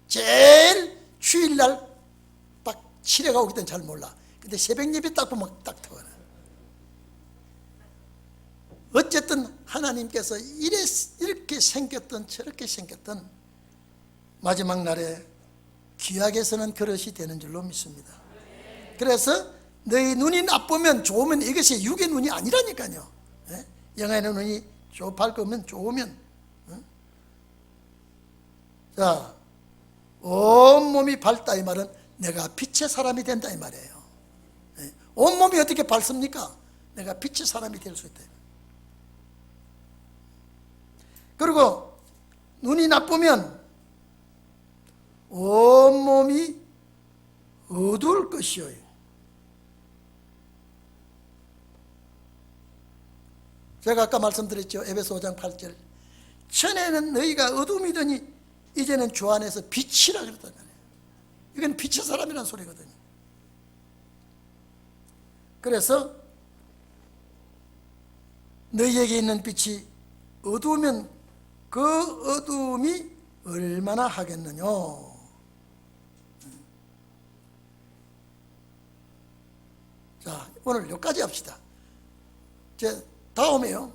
Speaker 1: 제일 주일날 딱 치레가 오기 때는 잘 몰라. 근데 새벽 예배 딱 보면 딱 표가 나요. 어쨌든 하나님께서 이렇게 생겼던 저렇게 생겼던 마지막 날에 귀하게 서는 그릇이 되는 줄로 믿습니다. 그래서 너희 눈이 나쁘면 좋으면 이것이 육의 눈이 아니라니까요. 예? 영의 눈이 밝으면 좋으면, 자, 온몸이 밝다 이 말은 내가 빛의 사람이 된다 이 말이에요. 예? 온몸이 어떻게 밝습니까? 내가 빛의 사람이 될 수 있다. 그리고 눈이 나쁘면 온몸이 어두울 것이요. 제가 아까 말씀드렸죠. 에베소 5장 8절. 전에는 너희가 어둠이더니 이제는 주 안에서 빛이라 그랬단 말이에요. 이건 빛의 사람이라는 소리거든요. 그래서 너희에게 있는 빛이 어두우면 그 어두움이 얼마나 하겠느냐. 자, 오늘 여기까지 합시다. 다음에요,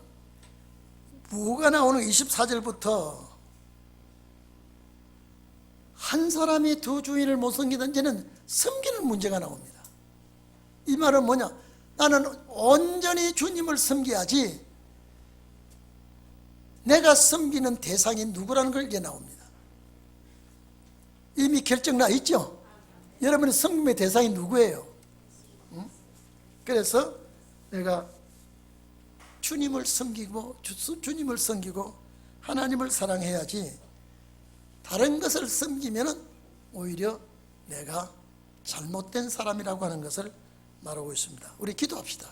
Speaker 1: 무가 나오는 24절부터 한 사람이 두 주인을 못 섬기든지는 섬기는 문제가 나옵니다. 이 말은 뭐냐? 나는 온전히 주님을 섬겨야지 내가 섬기는 대상이 누구라는 걸 이제 나옵니다. 이미 결정 나 있죠? 여러분의 섬김의 대상이 누구예요? 응? 그래서 내가 주님을 섬기고 하나님을 사랑해야지 다른 것을 섬기면 오히려 내가 잘못된 사람이라고 하는 것을 말하고 있습니다. 우리 기도합시다.